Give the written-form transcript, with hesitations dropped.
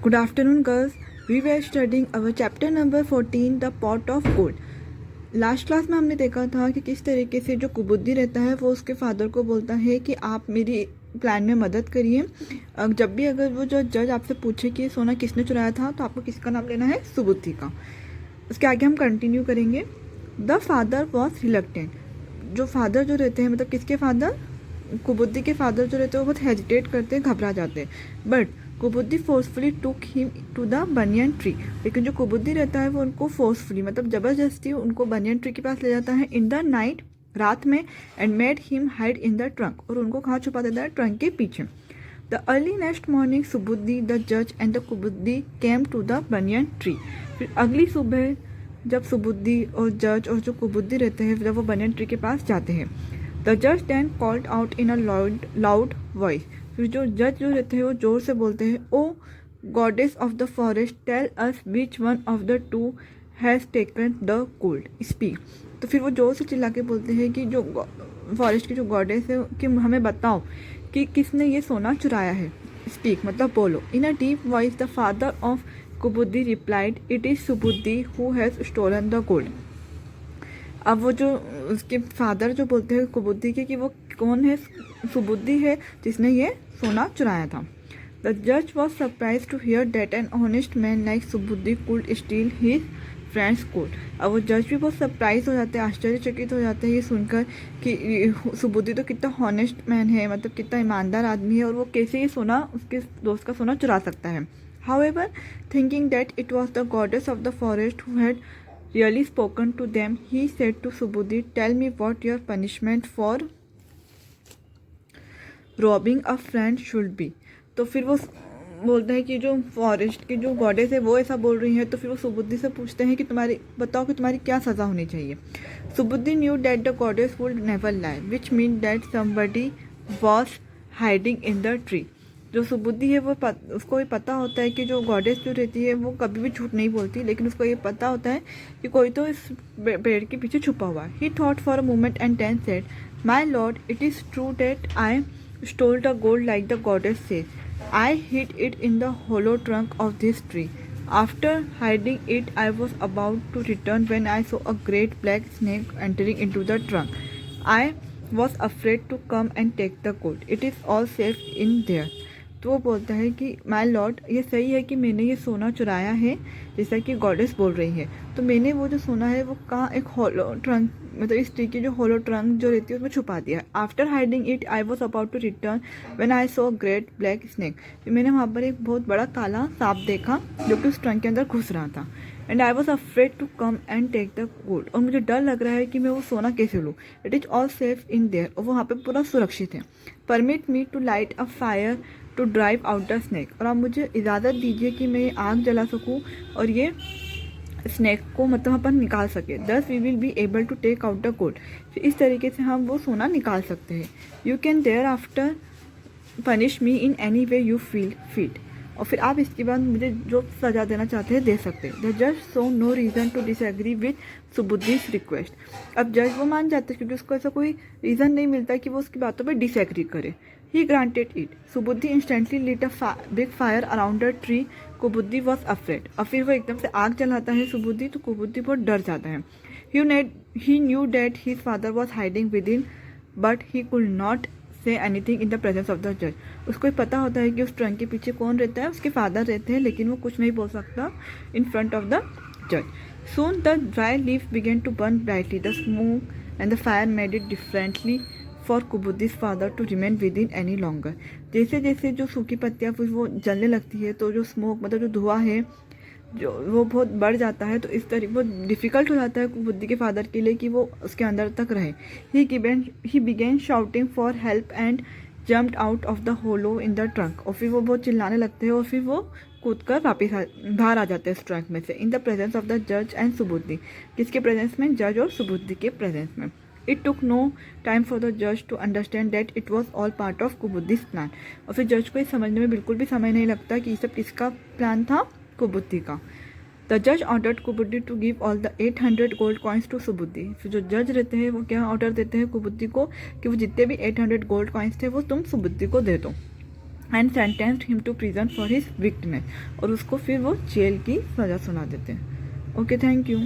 Good afternoon, girls. We were studying our chapter number 14, The Pot of Gold. Last class में हमने देखा था कि किस तरीके से जो कुबुद्धि रहता है वो उसके फादर को बोलता है कि आप मेरी प्लान में मदद करिए। जब भी अगर वो जो जज आपसे पूछे कि सोना किसने चुराया था तो आपको किसका नाम लेना है? सुबुद्धि का। उसके आगे हम कंटिन्यू करेंगे। The father was reluctant. जो फादर जो रहते हैं, मतलब किसके फादर? कुबुद्धि के फादर जो रहते हैं वो बहुत हेजिटेट करते हैं, घबरा जाते हैं। But Kubuddhi forcefully took him to the banyan tree. लेकिन जो कुबुद्धि रहता है वो उनको फोर्सफुली, मतलब ज़बरदस्ती उनको बनियन ट्री के पास ले जाता है इन द नाइट, रात में, and made him hide in the trunk. और उनको कहाँ छुपा देता है? ट्रंक के पीछे। The early next morning Subuddhi, the जज and the Kubuddhi came to the banyan tree. फिर अगली सुबह जब सुबुद्धि और जज और जो कुबुद्धि रहते हैं जब वो बनियन ट्री के पास जाते हैं, द जज then called out in a loud voice. फिर जो जज जो रहते हैं वो जोर से बोलते हैं, O goddess of the forest, tell us which one of the two has taken the gold, speak. तो फिर वो जोर से चिल्ला के बोलते हैं कि जो फॉरेस्ट की जो गॉडेस है कि हमें बताओ कि किसने ये सोना चुराया है। स्पीक मतलब बोलो। In a deep voice the father of Kubuddhi replied, it is Subuddhi who has stolen the gold. अब वो जो उसके फादर जो बोलते हैं कुबुद्धि के कि वो कौन है? सुबुद्धि है जिसने ये सोना चुराया था। द जज was surprise to hear that an honest man like Subuddhi could steal his friend's gold. अब वो जज भी बहुत सरप्राइज हो जाते हैं, आश्चर्यचकित हो जाते हैं ये सुनकर कि सुबुद्धि तो कितना हॉनेस्ट मैन है, मतलब कितना ईमानदार आदमी है, और वो कैसे ये सोना, उसके दोस्त का सोना चुरा सकता है। However, thinking that it was the goddess of the forest who had really spoken to them, he said to Subudhi, tell me what your punishment for robbing a friend should be. तो फिर वो बोलते हैं कि जो forest की जो goddess है वो ऐसा बोल रही है। तो फिर वो सुबुद्धि से पूछते हैं कि तुम्हारी बताओ कि तुम्हारी क्या सज़ा होनी चाहिए। सुबुद्धि knew that the goddess would never lie, which mean that somebody was hiding in the tree. जो सुबुद्धि है वो उसको ये पता होता है कि जो गॉडेस जो रहती है वो कभी भी झूठ नहीं बोलती, लेकिन उसको ये पता होता है कि कोई तो इस पेड़ के पीछे छुपा हुआ है। He thought for a moment and then said, my lord, it is true that I stole the gold like the goddess says. I hid it in the hollow trunk of this tree. After hiding it I was about to return when I saw a great black snake entering into the trunk. I was afraid to come and take the gold, it is all safe in there. तो वो बोलता है कि my Lord, ये सही है कि मैंने ये सोना चुराया है जैसा कि गॉडेस बोल रही है। तो मैंने वो जो सोना है वो कहाँ, एक होलो ट्रंक, मतलब इस ट्री की जो होलो ट्रंक जो रहती है उसमें छुपा दिया। After hiding it I was about to return when I saw great black snake. मैंने वहाँ पर एक बहुत बड़ा काला सांप देखा जो कि उस ट्रंक के अंदर घुस रहा था। And I was afraid to come and take the gold. और मुझे डर लग रहा है कि मैं वो सोना कैसे लूँ। It is all safe in there. और वहाँ पे पूरा सुरक्षित है। Permit me to light a fire to drive out the snake. और आप मुझे इजाज़त दीजिए कि मैं आग जला सकूं और ये स्नैक को मतलब अपन निकाल सके। Thus we will be able to take out the gold. फिर इस तरीके से हम वो सोना निकाल सकते हैं। You can thereafter punish me in any way you feel fit. और फिर आप इसके बाद मुझे जो सज़ा देना चाहते हैं दे सकते हैं। द जज saw no reason to disagree with Subuddhi's request. अब जज वो मान जाते हैं क्योंकि उसको ऐसा कोई रीज़न नहीं मिलता कि वो उसकी बातों पर डिसएग्री करे। He granted it. Subudhi instantly lit a big fire around the tree. कुबुद्धि was afraid. और फिर वो एकदम से आग जलाता है सुबुद्धि, तो कुबुद्धि बहुत डर जाता है। He knew that his father was hiding within, but he could not say anything in the presence of the judge. उसको पता होता है कि उस ट्रंक के पीछे कौन रहता है, उसके फादर रहते हैं, लेकिन वो कुछ नहीं बोल सकता in front of the judge. Soon the dry leaf began to burn brightly. The smoke and the fire made it differently for Kubuddhi's father to remain within any longer. जैसे जैसे जो सूखी पत्तियाँ फिर वो जलने लगती है तो जो स्मोक मतलब जो धुआं है जो वो बहुत बढ़ जाता है। तो इस तरीके बहुत डिफ़िकल्ट हो जाता है कुबुद्धि के फादर के लिए कि वो उसके अंदर तक रहे। He began shouting for help and jumped out of the hollow in the trunk. और फिर वो बहुत चिल्लाने लगते हैं और फिर वो कूद कर वापिस बाहर आ जाते हैं इस ट्रंक में से। In the presence of the जज एंड सुबुद्धि। किसके प्रेजेंस में? जज और सुबुद्धि के प्रेजेंस में। It took no time for the judge to understand that it was all part of कुबुद्धि's plan. और फिर जज को ये समझने में बिल्कुल भी समय नहीं लगता कि ये सब किसका प्लान था? कुबुद्धि का। द जज ordered Kubuddhi to give all the 800 gold coins to Subuddhi. फिर जो जज रहते हैं वो क्या ऑर्डर देते हैं कुबुद्धि को कि वो जितने भी 800 गोल्ड कॉइन्स थे वो तुम सुबुद्धि को दे दो। And sentenced him to prison for his wickedness, और उसको फिर वो जेल की सज़ा सुना देते हैं। Okay, thank you.